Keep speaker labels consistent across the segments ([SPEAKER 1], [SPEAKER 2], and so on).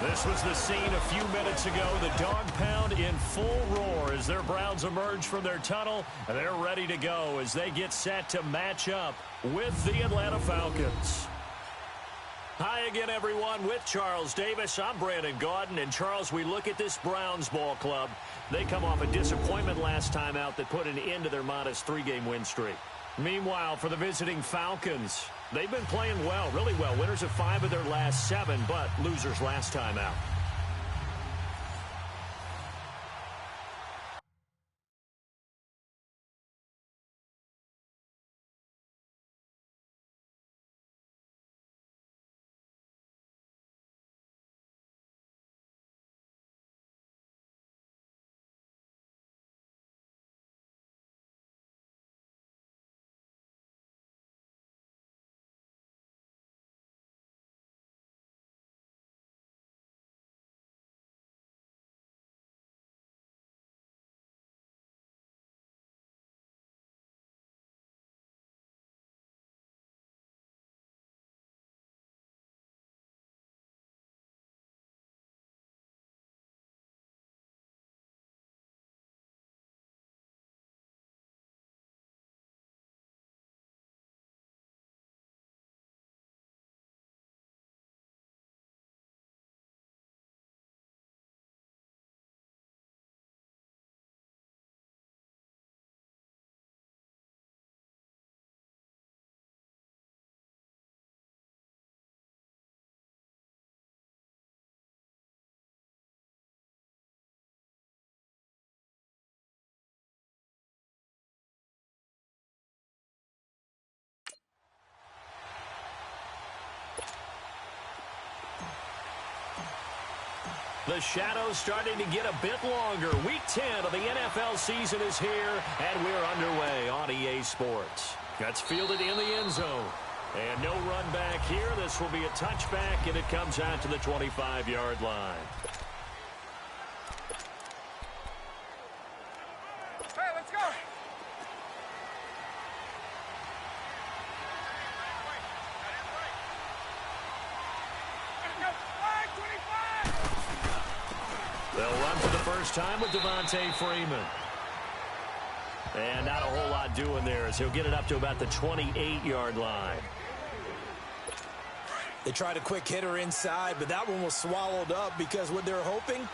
[SPEAKER 1] This was the scene a few minutes ago. The dog pound in full roar as their Browns emerge from their tunnel. And they're ready to go as they get set to match up with the Atlanta Falcons. Hi again, everyone. With Charles Davis, I'm Brandon Gaudin. And, Charles, we look at this Browns ball club. They come off a disappointment last time out that put an end to their modest 3-game win streak. Meanwhile, for the visiting Falcons, they've been playing well, really well. Winners of 5 of their last 7, but losers last time out. The shadow's starting to get a bit longer. Week 10 of the NFL season is here, and we're underway on EA Sports. That's fielded in the end zone. And no run back here. This will be a touchback, and it comes out to the 25-yard line.
[SPEAKER 2] Hey, let's go.
[SPEAKER 1] They'll run for the first time with Devontae Freeman. And not a whole lot doing there as he'll get it up to about the 28-yard line.
[SPEAKER 3] They tried a quick hitter inside, but that one was swallowed up because what they're hoping,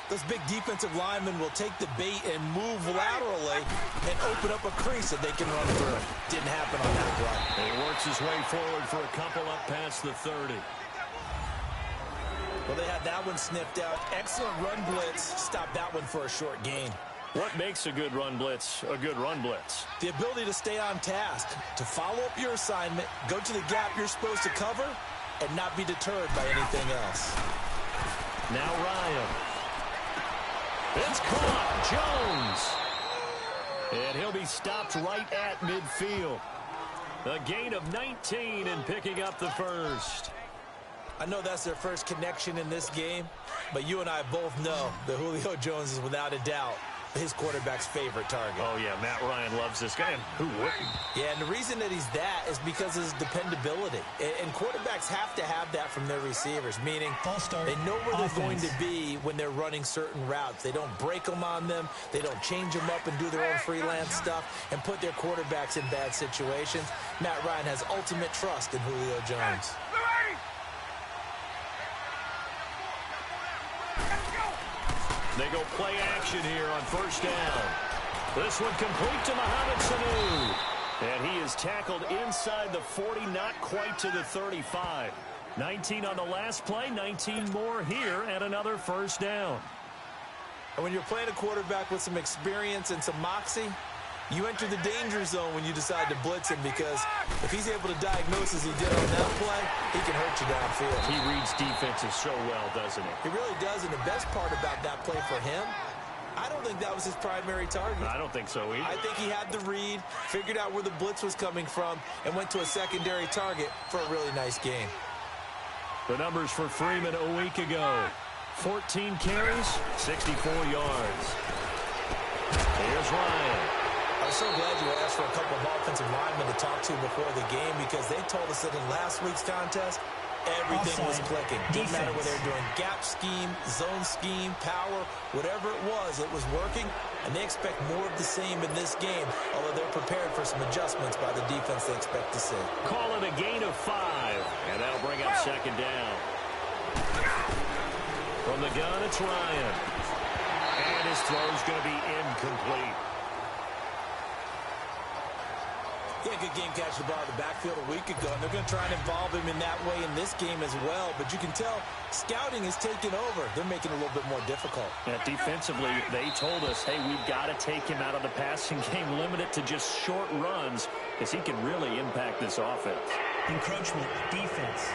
[SPEAKER 3] those big defensive linemen will take the bait and move laterally and open up a crease that they can run through. Didn't happen on that play.
[SPEAKER 1] He works his way forward for a couple up past the 30.
[SPEAKER 3] Well, they had that one sniffed out. Excellent run blitz. Stopped that one for a short gain.
[SPEAKER 1] What makes a good run blitz a good run blitz?
[SPEAKER 3] The ability to stay on task, to follow up your assignment, go to the gap you're supposed to cover, and not be deterred by anything else.
[SPEAKER 1] Now Ryan. It's caught. Jones. And he'll be stopped right at midfield. A gain of 19 and picking up the first.
[SPEAKER 3] I know that's their first connection in this game, but you and I both know that Julio Jones is without a doubt his quarterback's favorite target.
[SPEAKER 1] Oh, yeah, Matt Ryan loves this guy. And who wouldn't?
[SPEAKER 3] Yeah, and the reason that he's that is because of his dependability. And quarterbacks have to have that from their receivers, meaning they know where they're going to be when they're running certain routes. They don't break them on them. They don't change them up and do their own freelance stuff and put their quarterbacks in bad situations. Matt Ryan has ultimate trust in Julio Jones.
[SPEAKER 1] They go play action here on first down. This one complete to Mohamed Sanu. And he is tackled inside the 40, not quite to the 35. 19 on the last play, 19 more here, and another first down.
[SPEAKER 3] And when you're playing a quarterback with some experience and some moxie, you enter the danger zone when you decide to blitz him, because if he's able to diagnose as he did on that play, he can hurt you downfield.
[SPEAKER 1] He reads defenses so well, doesn't he?
[SPEAKER 3] He really does, and the best part about that play for him, I don't think that was his primary target.
[SPEAKER 1] I don't think so either.
[SPEAKER 3] I think he had the read, figured out where the blitz was coming from, and went to a secondary target for a really nice game.
[SPEAKER 1] The numbers for Freeman a week ago. 14 carries, 64 yards. Here's Ryan.
[SPEAKER 3] I'm so glad you asked for a couple of offensive linemen to talk to before the game, because they told us that in last week's contest, Everything was clicking. Didn't matter what they were doing. Gap scheme, zone scheme, power, whatever it was working. And they expect more of the same in this game, although they're prepared for some adjustments by the defense they expect to see.
[SPEAKER 1] Call it a gain of 5, and that'll bring up second down. From the gun, it's Ryan. And his throw's going to be incomplete.
[SPEAKER 3] Yeah, good game catching the ball in the backfield a week ago, and they're going to try and involve him in that way in this game as well. But you can tell scouting is taking over. They're making it a little bit more difficult.
[SPEAKER 1] Yeah, defensively, they told us, hey, we've got to take him out of the passing game, limit it to just short runs, because he can really impact this offense.
[SPEAKER 2] Encroachment, defense.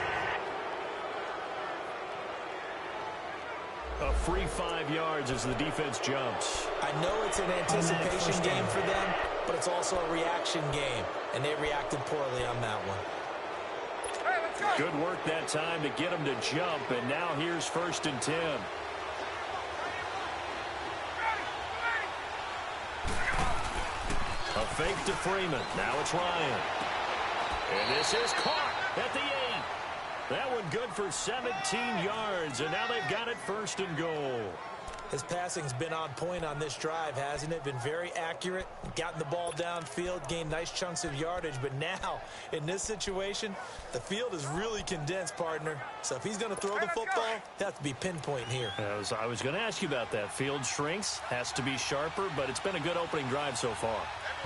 [SPEAKER 1] A free 5 yards as the defense jumps.
[SPEAKER 3] I know it's an anticipation game for them, but it's also a reaction game, and they reacted poorly on that one.
[SPEAKER 1] Good work that time to get him to jump, and now here's 1st and 10. A fake to Freeman. Now it's Ryan. And this is caught at the 8. That one good for 17 yards, and now they've got it 1st and goal.
[SPEAKER 3] His passing's been on point on this drive, hasn't it? Been very accurate, gotten the ball downfield, gained nice chunks of yardage. But now, in this situation, the field is really condensed, partner. So if he's going to throw the football, he has to be pinpoint here.
[SPEAKER 1] I was going to ask you about that. Field shrinks, has to be sharper, but it's been a good opening drive so far.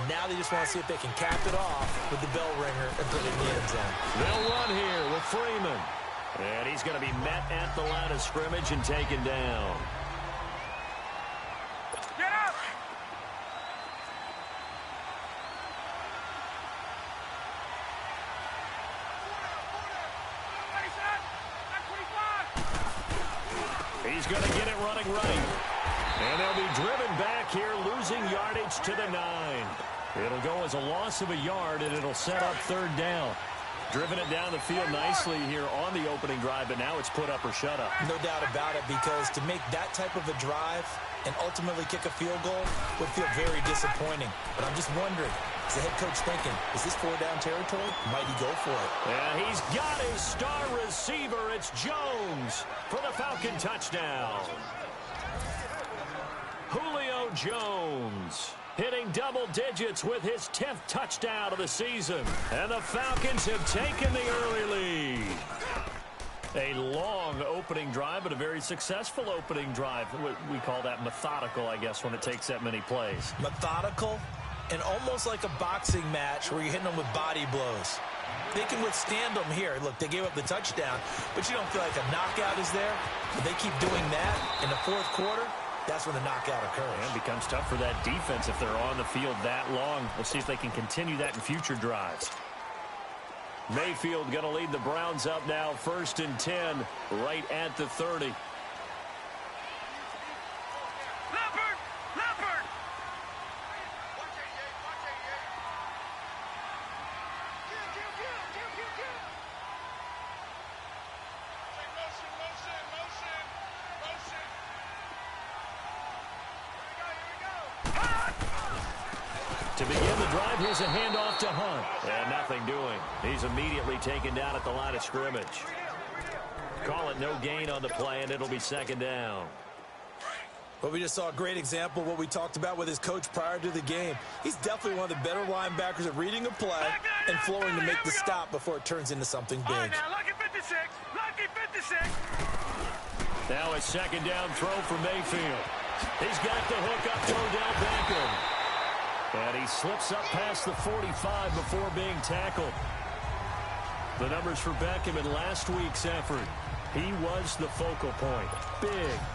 [SPEAKER 3] Now they just want to see if they can cap it off with the bell ringer and put it in the end zone.
[SPEAKER 1] They'll run here with Freeman. And he's going to be met at the line of scrimmage and taken down.
[SPEAKER 4] Get up!
[SPEAKER 1] He's going to get it running right. And they'll be driven back here, losing yardage to the 9. It'll go as a loss of a yard, and it'll set up 3rd down. Driven it down the field nicely here on the opening drive, but now it's put up or shut up.
[SPEAKER 3] No doubt about it, because to make that type of a drive and ultimately kick a field goal would feel very disappointing. But I'm just wondering, is the head coach thinking, is this 4-down territory? Might he go for it?
[SPEAKER 1] Yeah, he's got his star receiver. It's Jones for the Falcon touchdown. Julio Jones hitting double digits with his 10th touchdown of the season. And the Falcons have taken the early lead. A long opening drive, but a very successful opening drive. We call that methodical, I guess, when it takes that many plays.
[SPEAKER 3] Methodical and almost like a boxing match where you're hitting them with body blows. They can withstand them here. Look, they gave up the touchdown, but you don't feel like a knockout is there. But they keep doing that in the 4th quarter. That's when the knockout occurs.
[SPEAKER 1] And it becomes tough for that defense if they're on the field that long. We'll see if they can continue that in future drives. Mayfield going to lead the Browns up now, 1st and 10, right at the 30.
[SPEAKER 4] Leopard! Leopard!
[SPEAKER 1] To begin the drive, here's a handoff to Hunt. And nothing doing. He's immediately taken down at the line of scrimmage. Call it no gain on the play, and it'll be 2nd down.
[SPEAKER 3] Well, we just saw a great example of what we talked about with his coach prior to the game. He's definitely one of the better linebackers at reading a play and flowing to make the stop before it turns into something big.
[SPEAKER 4] All right, now, lucky 56. Lucky 56.
[SPEAKER 1] Now a 2nd down throw for Mayfield. He's got the hook up to Odell Beckham. And he slips up past the 45 before being tackled. The numbers for Beckham in last week's effort. He was the focal point.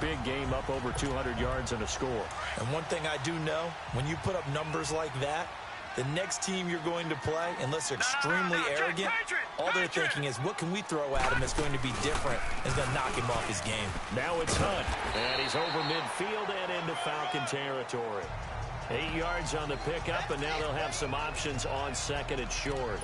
[SPEAKER 1] Big game, up over 200 yards and a score.
[SPEAKER 3] And one thing I do know, when you put up numbers like that, the next team you're going to play, unless they're extremely arrogant, all they're thinking is, what can we throw at him that's going to be different and is going to knock him off his game?
[SPEAKER 1] Now it's Hunt. And he's over midfield and into Falcon territory. 8 yards on the pickup, and now they'll have some options on 2nd and short.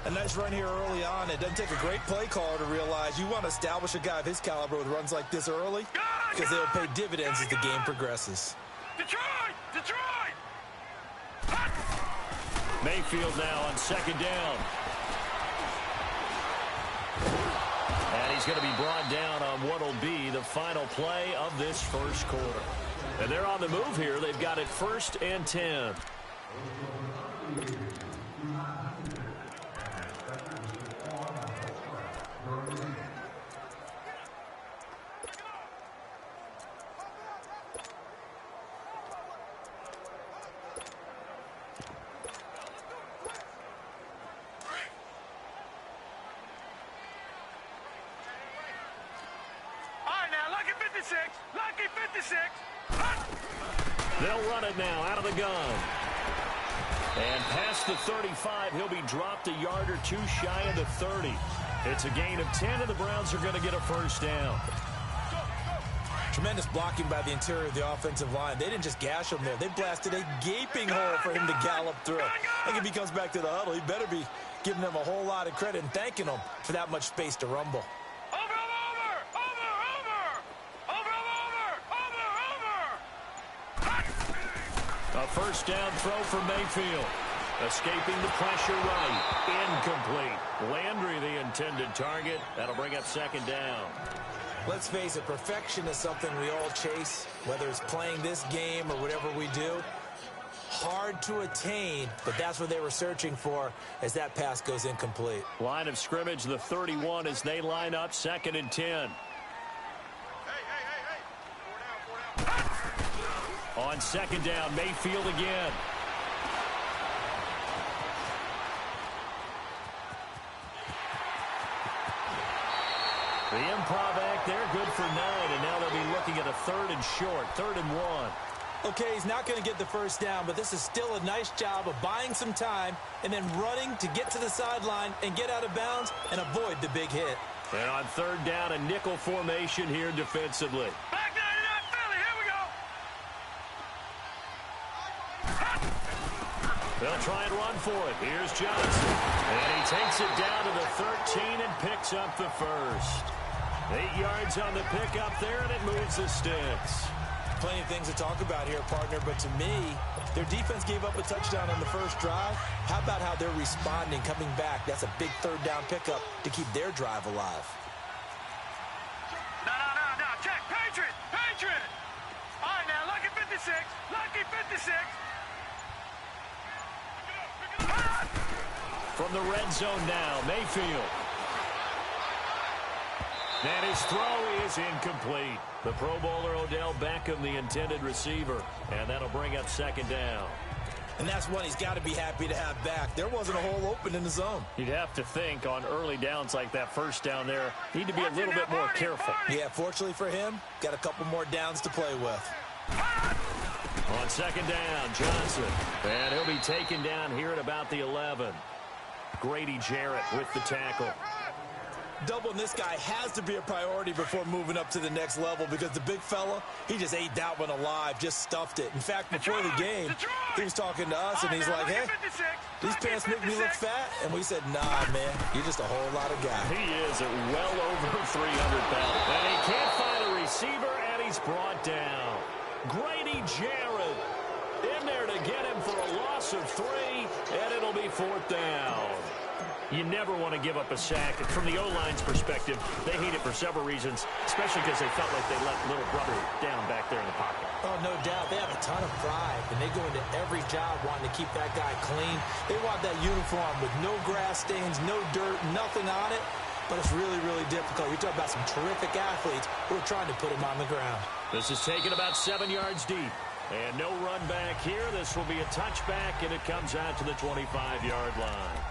[SPEAKER 3] A nice run here early on. It doesn't take a great play caller to realize you want to establish a guy of his caliber with runs like this early, because they'll pay dividends as the game progresses.
[SPEAKER 4] Detroit! Detroit!
[SPEAKER 1] Mayfield now on 2nd down. he's going to be brought down on what will be the final play of this first quarter. And they're on the move here. They've got it 1st and 10.
[SPEAKER 4] Lucky 56.
[SPEAKER 1] They'll run it now out of the gun. And past the 35, he'll be dropped a yard or two shy of the 30. It's a gain of 10, and the Browns are going to get a first down.
[SPEAKER 3] Tremendous blocking by the interior of the offensive line. They didn't just gash him there. They blasted a gaping hole for him to gallop through. I think if he comes back to the huddle, he better be giving them a whole lot of credit and thanking them for that much space to rumble.
[SPEAKER 1] A first down throw for Mayfield. Escaping the pressure right. Incomplete. Landry, the intended target. That'll bring up 2nd down.
[SPEAKER 3] Let's face it, perfection is something we all chase, whether it's playing this game or whatever we do. Hard to attain, but that's what they were searching for as that pass goes incomplete.
[SPEAKER 1] Line of scrimmage, the 31 as they line up 2nd and 10. On 2nd down, Mayfield again. The improv act there, good for 9, and now they'll be looking at a 3rd and short, 3rd and 1.
[SPEAKER 3] Okay, he's not going to get the first down, but this is still a nice job of buying some time and then running to get to the sideline and get out of bounds and avoid the big hit.
[SPEAKER 1] And on 3rd down, a nickel formation here defensively.
[SPEAKER 4] Back 99 Philly, here we go.
[SPEAKER 1] They'll try and run for it. Here's Johnson. And he takes it down to the 13 and picks up the first. 8 yards on the pickup there, and it moves the sticks.
[SPEAKER 3] Plenty of things to talk about here, partner, but to me, their defense gave up a touchdown on the first drive. How about how they're responding, coming back? That's a big 3rd down pickup to keep their drive alive.
[SPEAKER 4] No. Check. Patriot. All right, now, lucky 56. Lucky 56.
[SPEAKER 1] From the red zone now, Mayfield. And his throw is incomplete. The Pro Bowler Odell Beckham, the intended receiver. And that'll bring up 2nd down.
[SPEAKER 3] And that's one he's got to be happy to have back. There wasn't a hole open in the zone.
[SPEAKER 1] You'd have to think on early downs like that first down there, need to be a little bit more careful.
[SPEAKER 3] Yeah, fortunately for him, got a couple more downs to play with.
[SPEAKER 1] On 2nd down, Johnson. And he'll be taken down here at about the 11. Grady Jarrett with the tackle.
[SPEAKER 3] Doubling this guy has to be a priority before moving up to the next level because the big fella, he just ate that one alive, just stuffed it. In fact, before the game, he was talking to us, and he's like, hey, these pants make me look fat? And we said, nah, man, you're just a whole lot of guy.
[SPEAKER 1] He is at well over 300 pounds. And he can't find a receiver, and he's brought down. Grady Jarrett in there to get him for a loss of 3, and it'll be 4th down. You never want to give up a sack. From the O-line's perspective, they hate it for several reasons, especially because they felt like they let little brother down back there in the pocket.
[SPEAKER 3] Oh, no doubt. They have a ton of pride, and they go into every job wanting to keep that guy clean. They want that uniform with no grass stains, no dirt, nothing on it. But it's really, really difficult. You're talking about some terrific athletes who are trying to put him on the ground.
[SPEAKER 1] This is taken about 7 yards deep. And no run back here. This will be a touchback, and it comes out to the 25-yard line.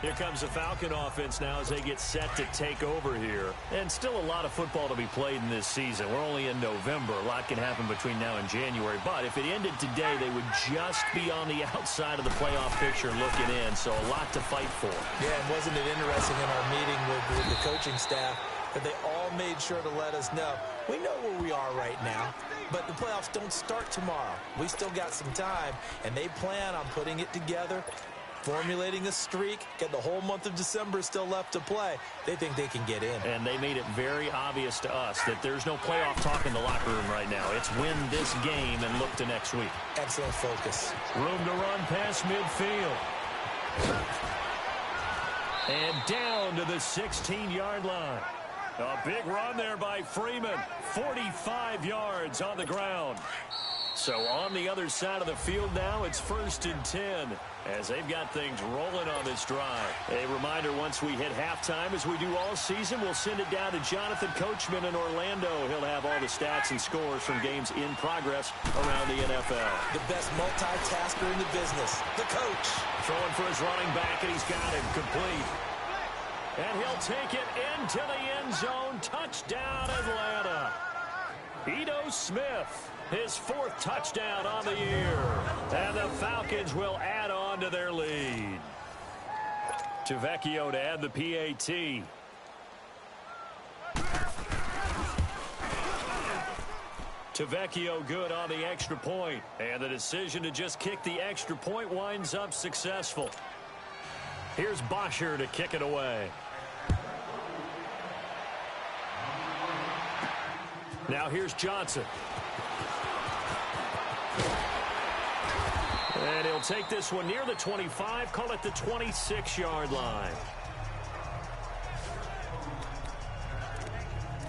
[SPEAKER 1] Here comes the Falcon offense now as they get set to take over here. And still a lot of football to be played in this season. We're only in November. A lot can happen between now and January. But if it ended today, they would just be on the outside of the playoff picture looking in. So a lot to fight for.
[SPEAKER 3] Yeah, and wasn't it interesting in our meeting with the coaching staff that they all made sure to let us know. We know where we are right now, but the playoffs don't start tomorrow. We still got some time, and they plan on putting it together, formulating a streak, get the whole month of December still left to play. They think they can get in.
[SPEAKER 1] And they made it very obvious to us that there's no playoff talk in the locker room right now. It's win this game and look to next week.
[SPEAKER 3] Excellent focus.
[SPEAKER 1] Room to run past midfield. And down to the 16-yard line. A big run there by Freeman. 45 yards on the ground. So on the other side of the field now, it's 1st and 10 as they've got things rolling on this drive. A reminder, once we hit halftime, as we do all season, we'll send it down to Jonathan Coachman in Orlando. He'll have all the stats and scores from games in progress around the NFL.
[SPEAKER 3] The best multitasker in the business, the coach.
[SPEAKER 1] Throwing for his running back, and he's got him complete. And he'll take it into the end zone. Touchdown, Atlanta. Ito Smith, his 4th touchdown on the year. And the Falcons will add on to their lead. Tavecchio to add the PAT. Tavecchio good on the extra point. And the decision to just kick the extra point winds up successful. Here's Bosher to kick it away. Now here's Johnson. And he'll take this one near the 25, call it the 26-yard line.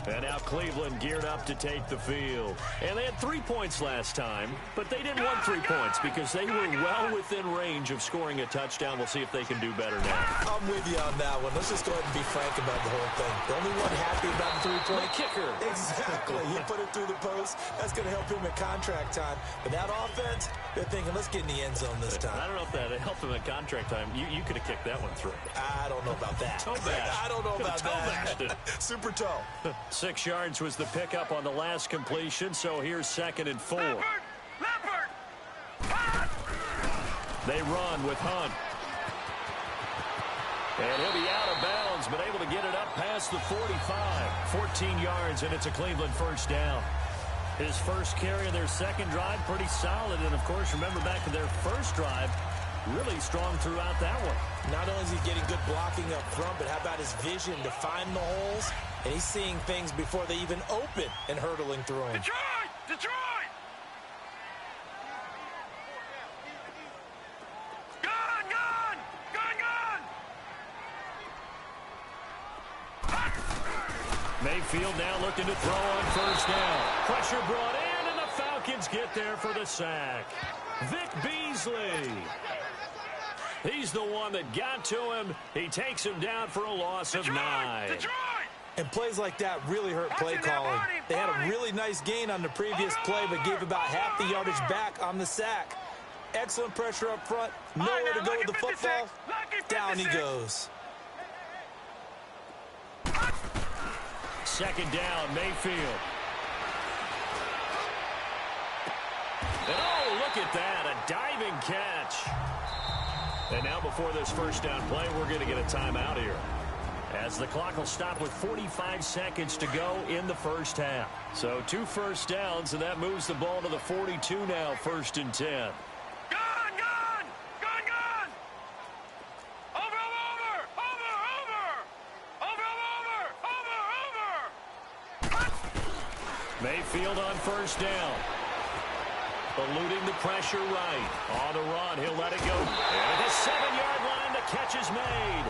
[SPEAKER 1] And now Cleveland geared up to take the field. And they had 3 points last time, but they didn't want 3 points because they were well within range of scoring a touchdown. We'll see if they can do better now.
[SPEAKER 3] I'm with you on that one. Let's just go ahead and be frank about the whole thing. The only one happy about the 3-point
[SPEAKER 1] kicker.
[SPEAKER 3] Exactly. He put it through the post. That's going to help him at contract time. But that offense, they're thinking, let's get in the end zone this time.
[SPEAKER 1] I don't know if that helped him at contract time. You could have kicked that one through.
[SPEAKER 3] I don't know about that.
[SPEAKER 1] Toe bash.
[SPEAKER 3] I don't know about that. Super toe.
[SPEAKER 1] 6 yards was the pickup on the last completion, so here's 2nd and 4.
[SPEAKER 4] Leopard!
[SPEAKER 1] They run with Hunt. And he'll be out of bounds, but able to get it up past the 45. 14 yards, and it's a Cleveland 1st down. His first carry of their 2nd drive, pretty solid. And, of course, remember back to their 1st drive, really strong throughout that one.
[SPEAKER 3] Not only is he getting good blocking up front, but how about his vision to find the holes? And he's seeing things before they even open and hurtling through him.
[SPEAKER 4] Detroit! Detroit! Gun! Gun! Gun! Gun!
[SPEAKER 1] Mayfield now looking to throw on 1st down. Pressure brought in, and the Falcons get there for the sack. Vic Beasley. He's the one that got to him. He takes him down for a loss of 9.
[SPEAKER 4] Detroit!
[SPEAKER 3] And plays like that really hurt play calling. They had a really nice gain on the previous play, but gave about half the yardage back on the sack. Excellent pressure up front. Nowhere to go with the football. Down he goes.
[SPEAKER 1] 2nd down, Mayfield. And oh, look at that, a diving catch. And now before this 1st down play, we're going to get a timeout here, as the clock will stop with 45 seconds to go in the 1st half. So 2 1st downs, and that moves the ball to the 42 now, 1st and 10.
[SPEAKER 4] Gun! Gun! Gun! Gun! Over! Over! Over! Over! Over! Over! Over!
[SPEAKER 1] Mayfield on 1st down. Eluding the pressure right. On the run, he'll let it go. And at the 7-yard line, the catch is made.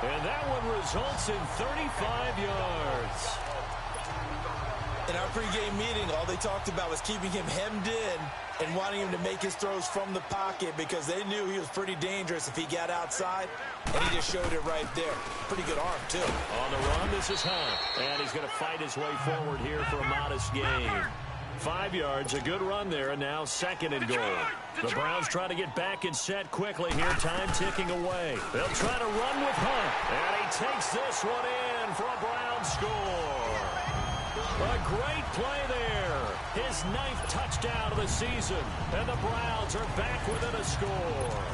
[SPEAKER 1] And that one results in 35 yards.
[SPEAKER 3] In our pregame meeting, all they talked about was keeping him hemmed in and wanting him to make his throws from the pocket because they knew he was pretty dangerous if he got outside, and he just showed it right there. Pretty good arm, too.
[SPEAKER 1] On the run, this is Hunt. And he's going to fight his way forward here for a modest gain. 5 yards, a good run there, and now 2nd and goal. The Browns try to get back and set quickly here, time ticking away. They'll try to run with Hunt, and he takes this one in for a Brown score. A great play there. His 9th touchdown of the season, and the Browns are back within a score.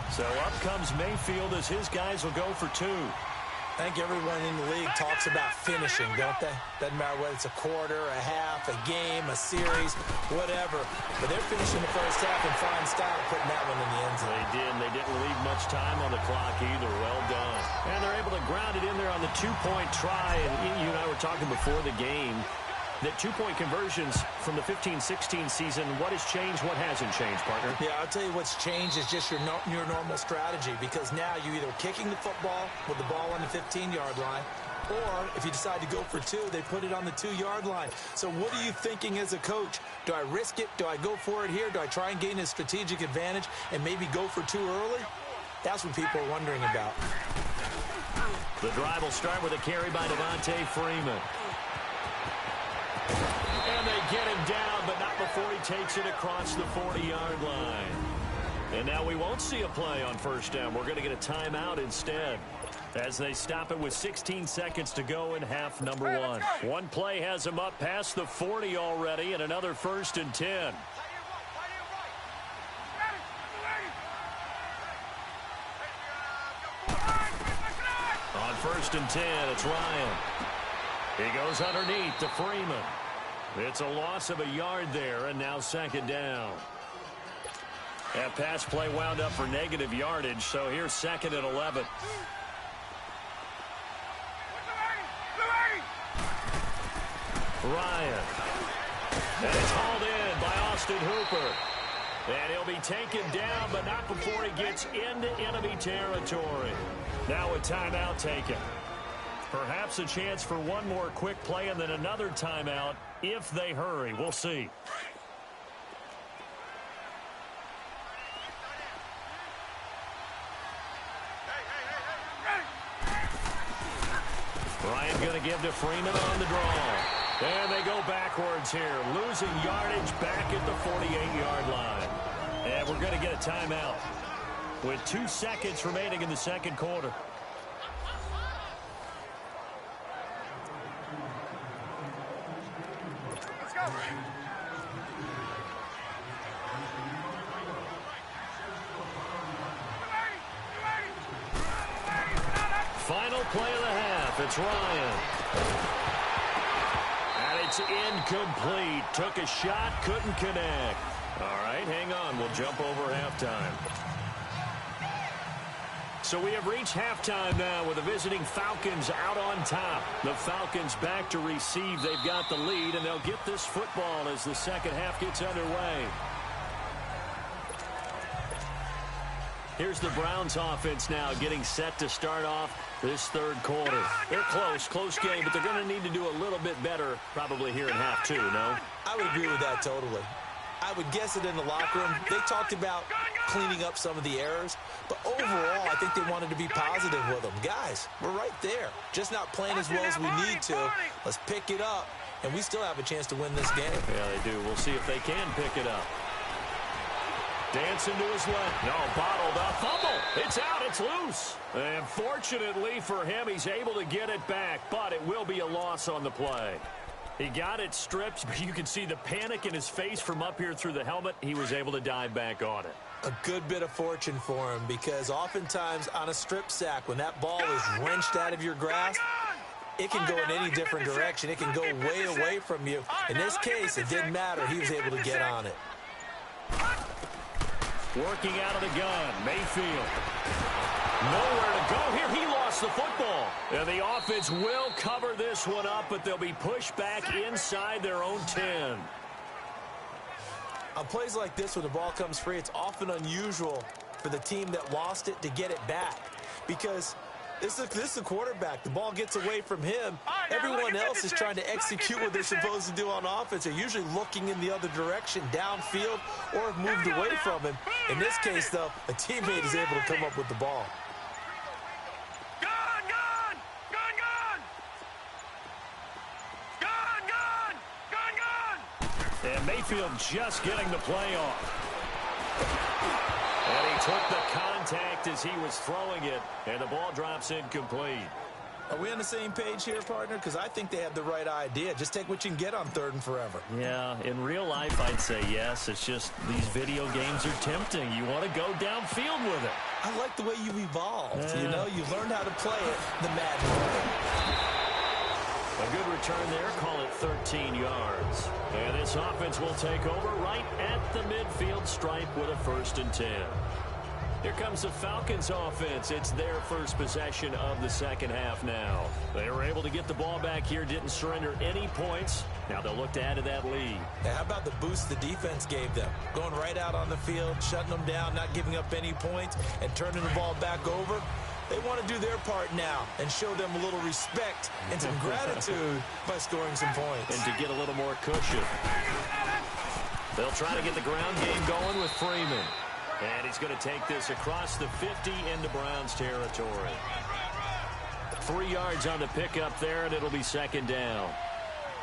[SPEAKER 1] So up comes Mayfield as his guys will go for 2.
[SPEAKER 3] I think everyone in the league talks about finishing, don't they? Doesn't matter whether it's a quarter, a half, a game, a series, whatever. But they're finishing the 1st half in fine style, putting that one in the end zone.
[SPEAKER 1] They did, and they didn't leave much time on the clock either. Well done. And they're able to ground it in there on the 2-point try. And you and I were talking before the game that 2-point conversions from the 15-16 season, what has changed, what hasn't changed, partner?
[SPEAKER 3] Yeah, I'll tell you what's changed is just your normal strategy, because now you're either kicking the football with the ball on the 15-yard line, Or if you decide to go for 2, they put it on the 2-yard line. So what are you thinking as a coach? Do I risk it? Do I go for it here? Do I try and gain a strategic advantage and maybe go for 2 early? That's what people are wondering about.
[SPEAKER 1] The drive will start with a carry by Devontae Freeman. And they get him down, but not before he takes it across the 40-yard line. And now we won't see a play on first down. We're going to get a timeout instead, as they stop it with 16 seconds to go in half number 1. One play has him up past the 40 already, and another 1st and 10. On 1st and 10, it's Ryan. He goes underneath to Freeman. It's a loss of a yard there, and now 2nd down. That pass play wound up for negative yardage, so here's 2nd and 11. Ryan. And it's hauled in by Austin Hooper. And he'll be taken down, but not before he gets into enemy territory. Now a timeout taken. Perhaps a chance for one more quick play and then another timeout if they hurry. We'll see. Ryan going to give to Freeman on the draw. And they go backwards here, losing yardage back at the 48-yard line. And we're going to get a timeout with 2 seconds remaining in the 2nd quarter.
[SPEAKER 4] Let's go.
[SPEAKER 1] Final play of the half. It's Ryan. And it's incomplete. Took a shot, couldn't connect. All right, hang on. We'll jump over halftime. So we have reached halftime now with the visiting Falcons out on top. The Falcons back to receive. They've got the lead, and they'll get this football as the second half gets underway. Here's the Browns offense now getting set to start off this 3rd quarter. They're close game, but they're going to need to do a little bit better probably here in half 2, no?
[SPEAKER 3] I would agree with that totally. I would guess it in the locker room. They talked about cleaning up some of the errors, but overall, I think they wanted to be positive with them. Guys, we're right there. Just not playing as well as we need to. Let's pick it up, and we still have a chance to win this game.
[SPEAKER 1] Yeah, they do. We'll see if they can pick it up. Dancing to his left. No, bottled up. Fumble. It's out. It's loose. And fortunately for him, he's able to get it back, but it will be a loss on the play. He got it stripped, but you can see the panic in his face from up here through the helmet. He was able to dive back on it.
[SPEAKER 3] A good bit of fortune for him, because oftentimes on a strip sack, when that ball is wrenched out of your grasp, it can go in any different direction. It can go way away from you. In this case, it didn't matter. He was able to get on it.
[SPEAKER 1] Working out of the gun, Mayfield. Nowhere to go here. He lost the football. And the offense will cover this one up, but they'll be pushed back inside their own 10.
[SPEAKER 3] On plays like this, when the ball comes free, it's often unusual for the team that lost it to get it back, because this is the quarterback. The ball gets away from him. Everyone else is trying to execute what they're supposed to do on offense. They're usually looking in the other direction, downfield, or have moved away from him. In this case, though, a teammate is able to come up with the ball.
[SPEAKER 1] And Mayfield just getting the play off. And he took the contact as he was throwing it, and the ball drops incomplete.
[SPEAKER 3] Are we on the same page here, partner? Because I think they had the right idea. Just take what you can get on 3rd and forever.
[SPEAKER 1] Yeah, in real life, I'd say yes. It's just these video games are tempting. You want to go downfield with it.
[SPEAKER 3] I like the way you've evolved. You know, you learned how to play it the Madden way.
[SPEAKER 1] A good return there. Call it 13 yards. And this offense will take over right at the midfield stripe with a 1st and 10. Here comes the Falcons offense. It's their first possession of the second half now. They were able to get the ball back here, didn't surrender any points. Now they'll look to add to that lead.
[SPEAKER 3] Yeah, how about the boost the defense gave them? Going right out on the field, shutting them down, not giving up any points, and turning the ball back over. They want to do their part now and show them a little respect and some gratitude by scoring some points.
[SPEAKER 1] And to get a little more cushion. They'll try to get the ground game going with Freeman. And he's going to take this across the 50 into Browns territory. 3 yards on the pickup there, and it'll be second down.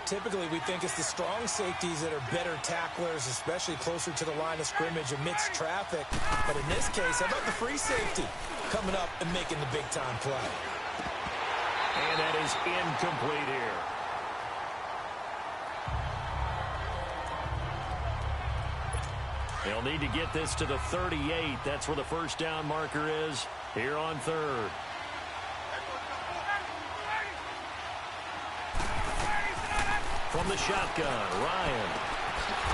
[SPEAKER 3] Typically, we think it's the strong safeties that are better tacklers, especially closer to the line of scrimmage amidst traffic. But in this case, how about the free safety coming up and making the big-time play?
[SPEAKER 1] And that is incomplete here. They'll need to get this to the 38. That's where the first down marker is here on third. From the shotgun, Ryan.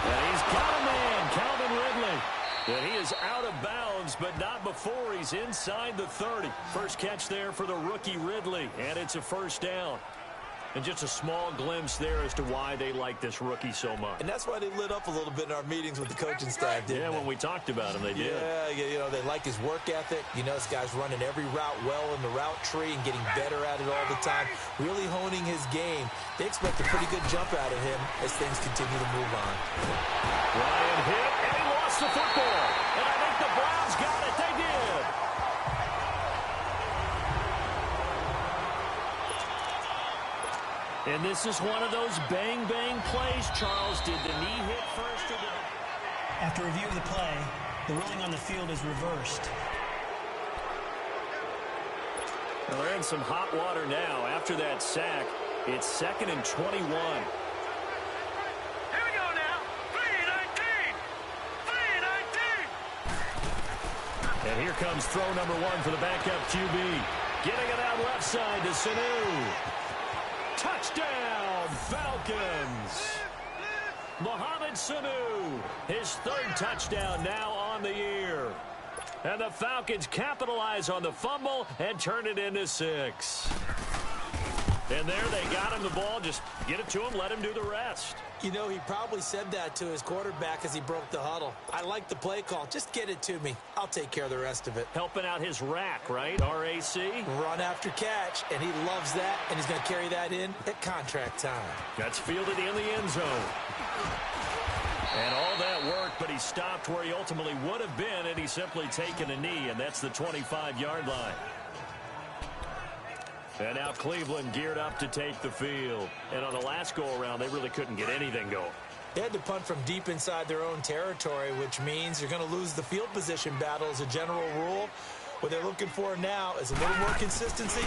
[SPEAKER 1] And he's got a man, Calvin Ridley. And he is out of bounds, but not before he's inside the 30. First catch there for the rookie Ridley, and it's a first down. And just a small glimpse there as to why they like this rookie so much.
[SPEAKER 3] And that's why they lit up a little bit in our meetings with the coaching staff, didn't they?
[SPEAKER 1] When we talked about him, they did.
[SPEAKER 3] Yeah, you know, they like his work ethic. You know, this guy's running every route well in the route tree and getting better at it all the time, really honing his game. They expect a pretty good jump out of him as things continue to move on.
[SPEAKER 1] Ryan hit, and he lost the football. And I think the Browns got it. They did. And this is one of those bang-bang plays, Charles. Did the knee hit first or did it?
[SPEAKER 2] After review of the play, the ruling on the field is reversed.
[SPEAKER 1] Well, they're in some hot water now. After that sack, it's 2nd and 21.
[SPEAKER 4] Here we go now. 3-19. 3-19.
[SPEAKER 1] And here comes throw number 1 for the backup QB. Getting it out left side to Sanu. Touchdown, Falcons. Mohamed Sanu, his 3rd touchdown now on the year. And the Falcons capitalize on the fumble and turn it into 6. And there they got him the ball. Just get it to him, let him do the rest.
[SPEAKER 3] You know, he probably said that to his quarterback as he broke the huddle. I like the play call. Just get it to me. I'll take care of the rest of it.
[SPEAKER 1] Helping out his rack, right? RAC.
[SPEAKER 3] Run after catch, and he loves that, and he's going to carry that in at contract time.
[SPEAKER 1] That's fielded in the end zone. And all that work, but he stopped where he ultimately would have been, and he's simply taken a knee, and that's the 25-yard line. And now Cleveland geared up to take the field. And on the last go-around, they really couldn't get anything going.
[SPEAKER 3] They had to punt from deep inside their own territory, which means you're going to lose the field position battle as a general rule. What they're looking for now is a little more consistency.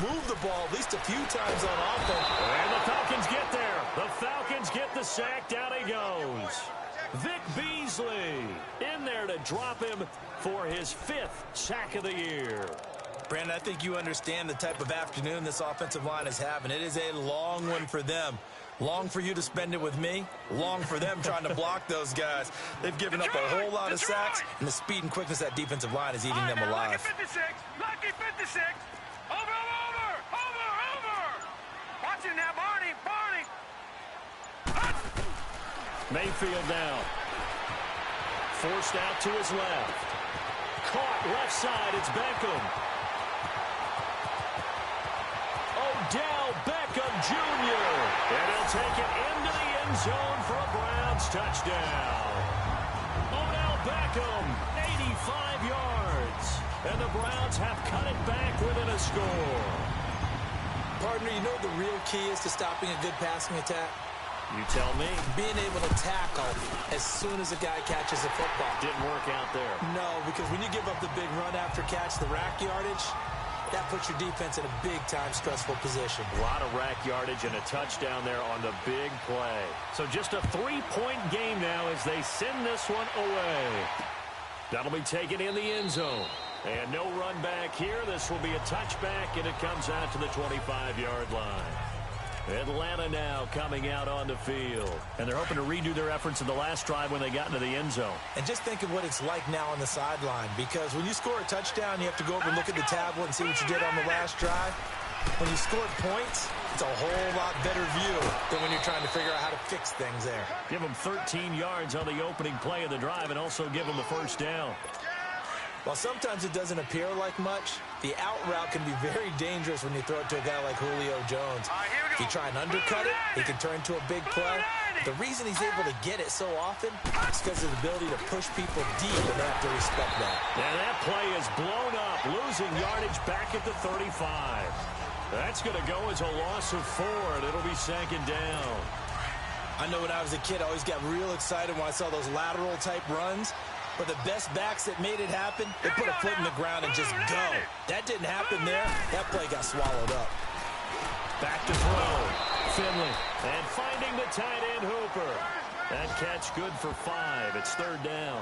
[SPEAKER 3] Move the ball at least a few times on offense.
[SPEAKER 1] And the Falcons get there. The Falcons get the sack. Down he goes. Vic Beasley in there to drop him for his 5th sack of the year.
[SPEAKER 3] Brandon, I think you understand the type of afternoon this offensive line is having. It is a long one for them. Long for you to spend it with me. Long for them trying to block those guys. They've given up a whole lot of sacks, and the speed and quickness of that defensive line is eating them alive.
[SPEAKER 4] Lucky 56. Lucky 56. Over. Watch it now, Barney.
[SPEAKER 1] Mayfield now. Forced out to his left. Caught left side. It's Beckham. Odell Beckham Jr. And he'll take it into the end zone for a Browns touchdown. Odell Beckham, 85 yards. And the Browns have cut it back within a score.
[SPEAKER 3] Partner, you know what the real key is to stopping a good passing attack?
[SPEAKER 1] You tell me.
[SPEAKER 3] Being able to tackle as soon as a guy catches a football.
[SPEAKER 1] Didn't work out there.
[SPEAKER 3] No, because when you give up the big run after catch, the rack yardage, that puts your defense in a big-time stressful position.
[SPEAKER 1] A lot of rack yardage and a touchdown there on the big play. So just a 3-point game now as they send this one away. That'll be taken in the end zone. And no run back here. This will be a touchback, and it comes out to the 25-yard line. Atlanta now coming out on the field. And they're hoping to redo their efforts in the last drive when they got into the end zone.
[SPEAKER 3] And just think of what it's like now on the sideline. Because when you score a touchdown, you have to go over and look at the tablet and see what you did on the last drive. When you scored points, it's a whole lot better view than when you're trying to figure out how to fix things there.
[SPEAKER 1] Give them 13 yards on the opening play of the drive and also give them the first down.
[SPEAKER 3] While sometimes it doesn't appear like much, the out route can be very dangerous when you throw it to a guy like Julio Jones. If you try and undercut it, he can turn into a big play. But the reason he's able to get it so often is because of his ability to push people deep, and they have to respect that.
[SPEAKER 1] And that play is blown up, losing yardage back at the 35. That's going to go as a loss of 4, and it'll be second down.
[SPEAKER 3] I know when I was a kid, I always got real excited when I saw those lateral-type runs. But the best backs that made it happen, they put a foot in the ground and just go. That didn't happen there. That play got swallowed up.
[SPEAKER 1] Back to throw. Finley. And finding the tight end Hooper. That catch good for 5. It's third down.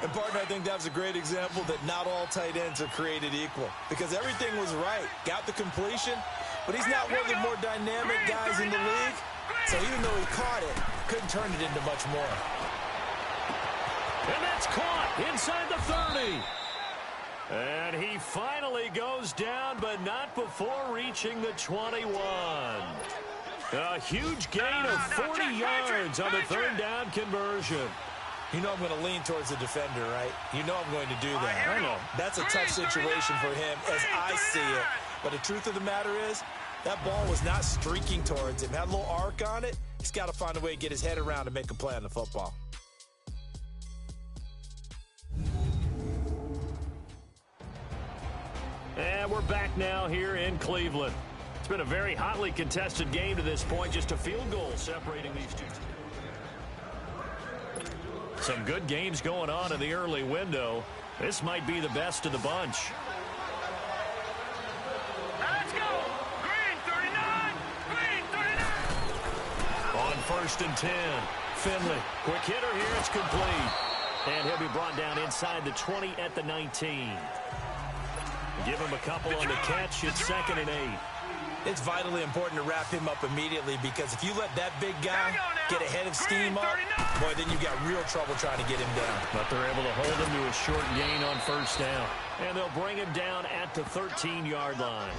[SPEAKER 3] And, partner, I think that was a great example that not all tight ends are created equal. Because everything was right. Got the completion. But he's not one of the more dynamic guys in the league. So even though he caught it, couldn't turn it into much more.
[SPEAKER 1] And that's caught inside the 30. And he finally goes down, but not before reaching the 21. A huge gain of 40 yards on the third down conversion.
[SPEAKER 3] You know I'm going to lean towards the defender, right? You know I'm going to do that. I know. That's a tough situation for him as I see it. But the truth of the matter is, that ball was not streaking towards him. Had a little arc on it. He's got to find a way to get his head around and make a play on the football.
[SPEAKER 1] And we're back now here in Cleveland. It's been a very hotly contested game to this point. Just a field goal separating these two teams. Some good games going on in the early window. This might be the best of the bunch.
[SPEAKER 4] Let's go! Green 39! Green 39!
[SPEAKER 1] On 1st and 10. Finley. Quick hitter here. It's complete. And he'll be brought down inside the 20 at the 19. Give him a couple on the catch. It's 2nd and 8.
[SPEAKER 3] It's vitally important to wrap him up immediately because if you let that big guy get ahead of steam up, boy, then you got real trouble trying to get him down.
[SPEAKER 1] But they're able to hold him to a short gain on 1st down. And they'll bring him down at the 13-yard line.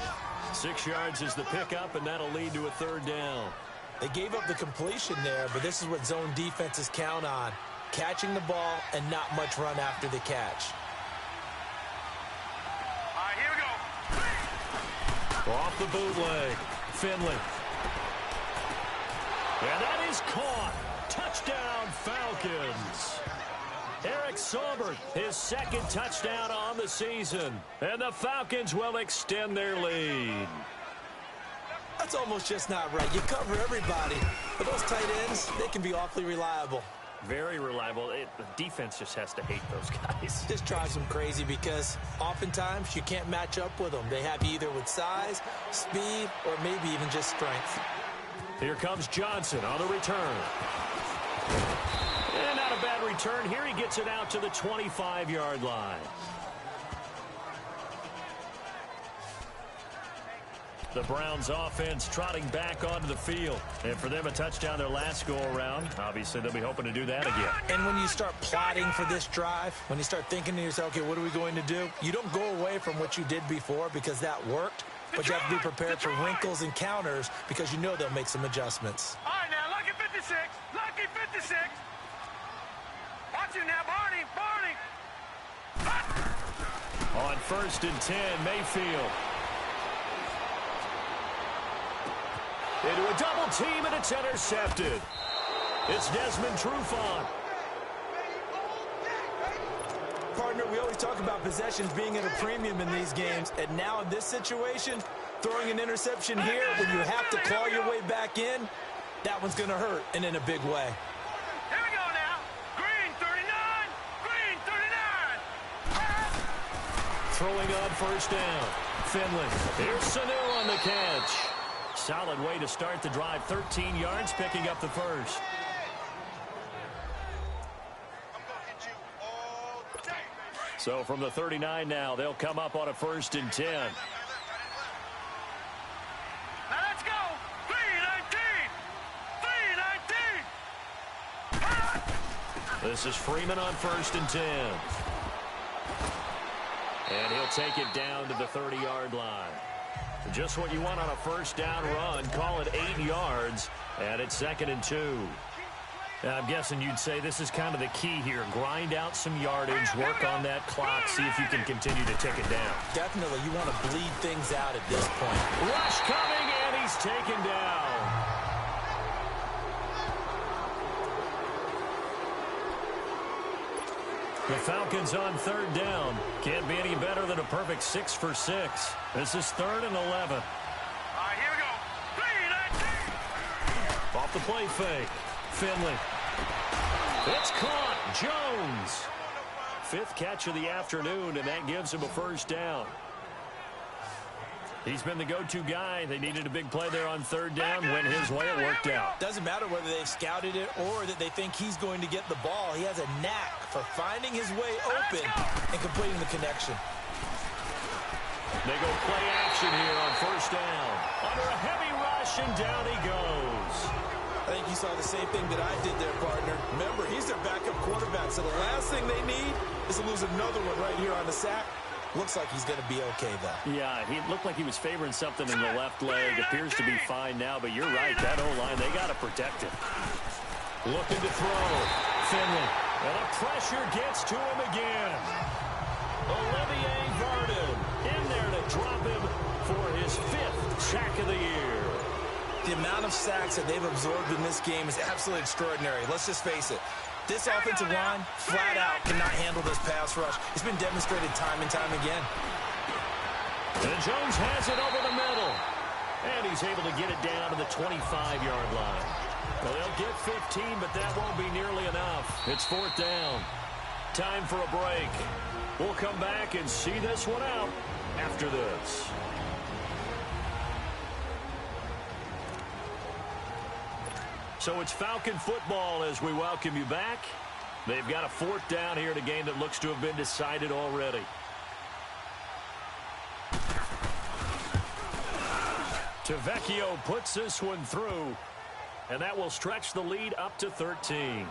[SPEAKER 1] 6 yards is the pickup, and that'll lead to a 3rd down.
[SPEAKER 3] They gave up the completion there, but this is what zone defenses count on. Catching the ball and not much run after the catch.
[SPEAKER 1] Off the bootleg. Finley. And that is caught. Touchdown, Falcons. Eric Saubert, his 2nd touchdown on the season. And the Falcons will extend their lead.
[SPEAKER 3] That's almost just not right. You cover everybody. But those tight ends, they can be awfully reliable.
[SPEAKER 1] Very reliable. The defense just has to hate those guys.
[SPEAKER 3] This drives them crazy because oftentimes you can't match up with them. They have either with size, speed, or maybe even just strength.
[SPEAKER 1] Here comes Johnson on the return. And not a bad return. Here he gets it out to the 25-yard line. The Browns offense trotting back onto the field. And for them, a touchdown their last go-around. Obviously, they'll be hoping to do that again.
[SPEAKER 3] And when you start plotting for this drive, when you start thinking to yourself, okay, what are we going to do? You don't go away from what you did before because that worked. But you have to be prepared for wrinkles and counters because you know they'll make some adjustments.
[SPEAKER 4] All right, now, lucky 56. Lucky 56. Watch him now, Barney. Barney.
[SPEAKER 1] On 1st and 10, Mayfield. Into a double team, and it's intercepted. It's Desmond Trufant.
[SPEAKER 3] Partner, we always talk about possessions being at a premium in these games, and now in this situation, throwing an interception here when you have to claw your way back in, that one's going to hurt, and in a big way.
[SPEAKER 4] Here we go now. Green 39. Green 39.
[SPEAKER 1] Throwing on 1st down. Finley. Here's Sanu on the catch. Solid way to start the drive. 13 yards, picking up the 1st. So from the 39 now, they'll come up on a 1st and 10.
[SPEAKER 4] Now let's go. 3-19. 3-19.
[SPEAKER 1] This is Freeman on 1st and 10. And he'll take it down to the 30-yard line. Just what you want on a 1st down run. Call it 8 yards, and it's 2nd and 2. I'm guessing you'd say this is kind of the key here. Grind out some yardage, work on that clock, see if you can continue to tick it down.
[SPEAKER 3] Definitely, you want to bleed things out at this point.
[SPEAKER 1] Rush coming, and he's taken down. The Falcons on third down. Can't be any better than a perfect 6 for 6. This is 3rd and 11.
[SPEAKER 4] All right, here we go.
[SPEAKER 1] Off the play fake. Finley. It's caught. Jones. 5th catch of the afternoon, and that gives him a first down. He's been the go-to guy. They needed a big play there on third down. Went his way. It worked out.
[SPEAKER 3] Doesn't matter whether they've scouted it or that they think he's going to get the ball. He has a knack for finding his way open and completing the connection.
[SPEAKER 1] They go play action here on first down. Under a heavy rush, and down he goes.
[SPEAKER 3] I think you saw the same thing that I did there, partner. Remember, he's their backup quarterback, so the last thing they need is to lose another one right here on the sack. Looks like he's going to be okay, though.
[SPEAKER 1] Yeah, he looked like he was favoring something in the left leg. Appears to be fine now, but you're right. That O-line, they got to protect him. Looking to throw. Finley. And the pressure gets to him again. Olivier Varden in there to drop him for his 5th sack of the year.
[SPEAKER 3] The amount of sacks that they've absorbed in this game is absolutely extraordinary. Let's just face it. This offensive line, flat out, cannot handle this pass rush. It's been demonstrated time and time again.
[SPEAKER 1] And Jones has it over the middle. And he's able to get it down to the 25-yard line. Well, they'll get 15, but that won't be nearly enough. It's 4th down. Time for a break. We'll come back and see this one out after this. So it's Falcon football as we welcome you back. They've got a 4th down here in a game that looks to have been decided already. Tavecchio puts this one through, and that will stretch the lead up to 13.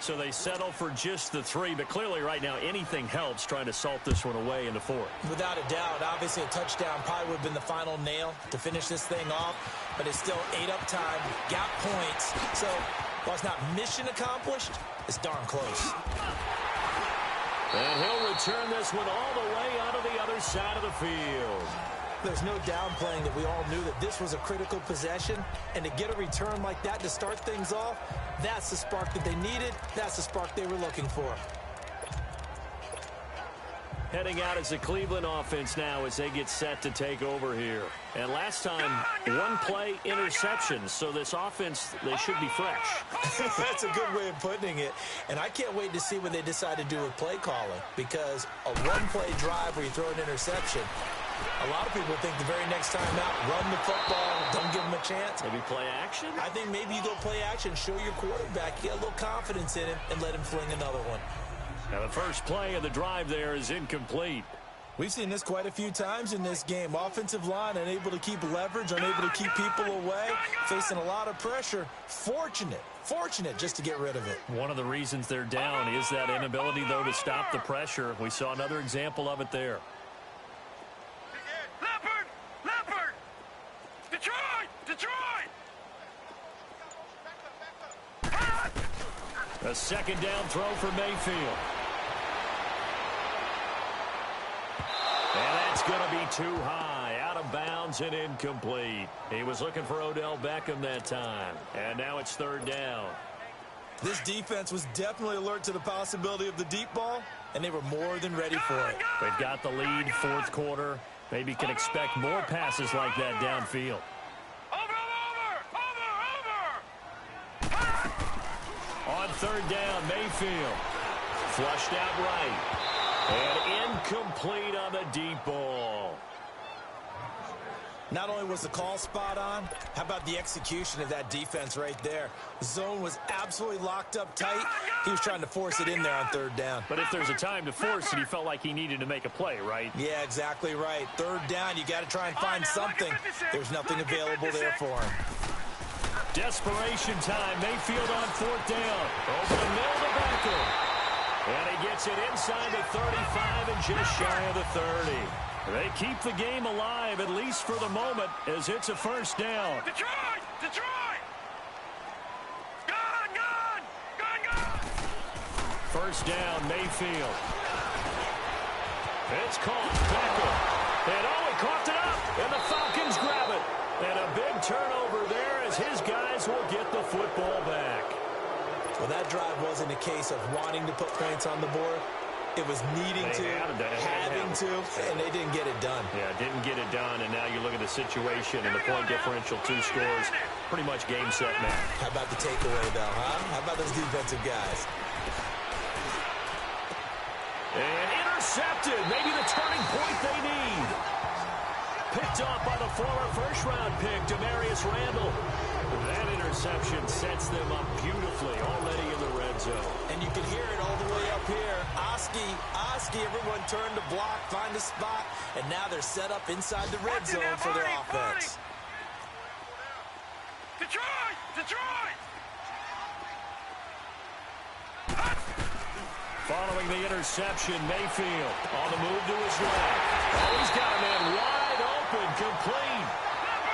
[SPEAKER 1] So they settle for just the 3, but clearly right now anything helps trying to salt this one away into 4.
[SPEAKER 3] Without a doubt, obviously a touchdown probably would have been the final nail to finish this thing off, but it's still 8 up time, got points. So while it's not mission accomplished, it's darn close.
[SPEAKER 1] And he'll return this one all the way out of the other side of the field.
[SPEAKER 3] There's no downplaying that we all knew that this was a critical possession, and to get a return like that to start things off, that's the spark that they needed. That's the spark they were looking for.
[SPEAKER 1] Heading out as the Cleveland offense now as they get set to take over here. And last time, 1 play interception. So this offense, they should be fresh.
[SPEAKER 3] That's a good way of putting it. And I can't wait to see what they decide to do with play calling, because a 1-play drive where you throw an interception, a lot of people think the very next time out, run the football, don't give them a chance.
[SPEAKER 1] Maybe play action?
[SPEAKER 3] I think maybe you go play action, show your quarterback, get a little confidence in him, and let him fling another one.
[SPEAKER 1] Now the first play of the drive there is incomplete.
[SPEAKER 3] We've seen this quite a few times in this game. Offensive line unable to keep leverage, unable to keep people away, facing a lot of pressure. Fortunate just to get rid of it.
[SPEAKER 1] One of the reasons they're down is that inability, though, to stop the pressure. We saw another example of it there.
[SPEAKER 4] Leopard! Detroit!
[SPEAKER 1] A second down throw for Mayfield. And that's going to be too high, out of bounds and incomplete. He was looking for Odell Beckham that time. And now it's 3rd down.
[SPEAKER 3] This defense was definitely alert to the possibility of the deep ball, and they were more than ready for it.
[SPEAKER 1] They've got the lead, 4th quarter. Maybe can expect more passes like that downfield. On 3rd down, Mayfield. Flushed out right. And incomplete on the deep ball.
[SPEAKER 3] Not only was the call spot on, how about the execution of that defense right there? The zone was absolutely locked up tight. He was trying to force it in there on 3rd down.
[SPEAKER 1] But if there's a time to force it, he felt like he needed to make a play, right?
[SPEAKER 3] Yeah, exactly right. 3rd down, you got to try and find something. There's nothing available there for him.
[SPEAKER 1] Desperation time. Mayfield on 4th down. Over the middle to Beckham. And he gets it inside the 35 and just shy of the 30. They keep the game alive, at least for the moment, as it's a first down.
[SPEAKER 4] Detroit! Gone!
[SPEAKER 1] First down, Mayfield. It's caught. Beckham. And he coughed it up. And the Falcons grab it. And a big turnover there as his guys will get the football back.
[SPEAKER 3] Well, that drive wasn't a case of wanting to put points on the board. It was needing to, having to, and they didn't get it done.
[SPEAKER 1] Yeah, didn't get it done, and now you look at the situation and the point differential, 2 scores, pretty much game, set, match.
[SPEAKER 3] How about the takeaway, though, huh? How about those defensive guys?
[SPEAKER 1] And intercepted, maybe the turning point they need. Picked off by the former first-round pick, Demarius Randall. That interception sets them up beautifully already in the red zone.
[SPEAKER 3] And you can hear it all the way up here. Oski, everyone turned to block, find a spot, and now they're set up inside the red zone for their offense.
[SPEAKER 4] Detroit!
[SPEAKER 1] Following the interception, Mayfield on the move to his left. Oh, he's got a man wide open, complete.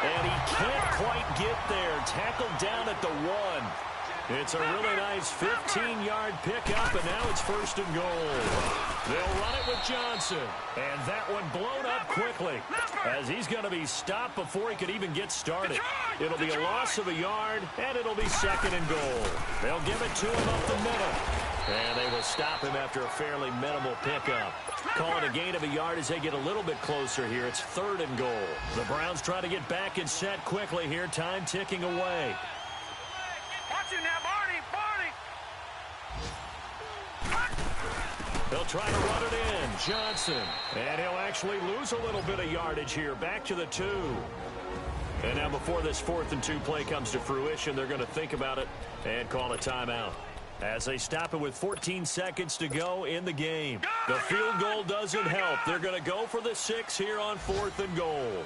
[SPEAKER 1] And he can't quite get there. Tackled down at the 1. It's a really nice 15-yard pickup, and now it's 1st and goal. They'll run it with Johnson. And that one blown up quickly as he's going to be stopped before he could even get started. It'll be a loss of a yard, and it'll be 2nd and goal. They'll give it to him up the middle. And they will stop him after a fairly minimal pickup. Call it a gain of a yard as they get a little bit closer here. It's 3rd and goal. The Browns try to get back and set quickly here. Time ticking away.
[SPEAKER 4] Watch it now, Barney!
[SPEAKER 1] They'll try to run it in. Johnson. And he'll actually lose a little bit of yardage here. Back to the 2. And now before this 4th and 2 play comes to fruition, they're going to think about it and call a timeout. As they stop it with 14 seconds to go in the game. The field goal doesn't help. They're going to go for the 6 here on 4th and goal.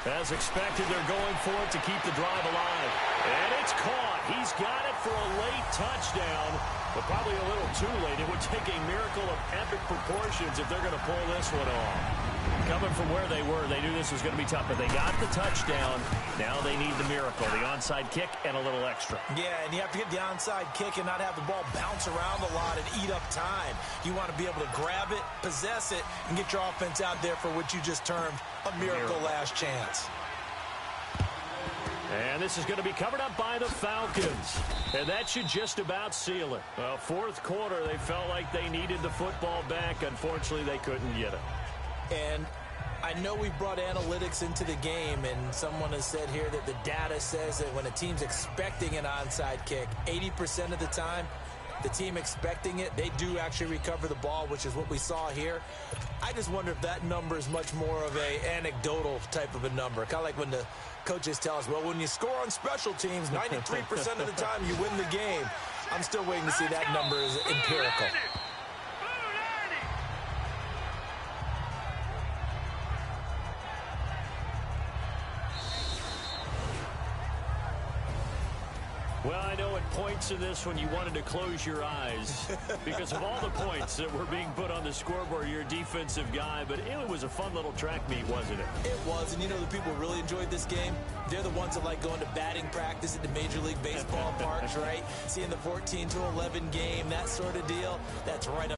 [SPEAKER 1] As expected, they're going for it to keep the drive alive. And it's caught. He's got it for a late touchdown, but probably a little too late. It would take a miracle of epic proportions if they're going to pull this one off. Coming from where they were, they knew this was going to be tough, but they got the touchdown. Now they need the miracle, the onside kick and a little extra.
[SPEAKER 3] Yeah, and you have to get the onside kick and not have the ball bounce around a lot and eat up time. You want to be able to grab it, possess it, and get your offense out there for what you just termed a miracle last chance.
[SPEAKER 1] And this is going to be covered up by the Falcons. And that should just about seal it. 4th quarter, they felt like they needed the football back. Unfortunately, they couldn't get it.
[SPEAKER 3] And I know we brought analytics into the game, and someone has said here that the data says that when a team's expecting an onside kick, 80% of the time, the team expecting it, they do actually recover the ball, which is what we saw here. I just wonder if that number is much more of a anecdotal type of a number. Kind of like when the coaches tell us, well, when you score on special teams, 93% of the time you win the game. I'm still waiting to see that number is empirical.
[SPEAKER 1] Well, I know at points in this one you wanted to close your eyes because of all the points that were being put on the scoreboard. You're a defensive guy, but it was a fun little track meet, wasn't it?
[SPEAKER 3] It was, and you know the people who really enjoyed this game? They're the ones that like going to batting practice at the Major League Baseball parks, right? Seeing the 14-11 game, that sort of deal. That's right up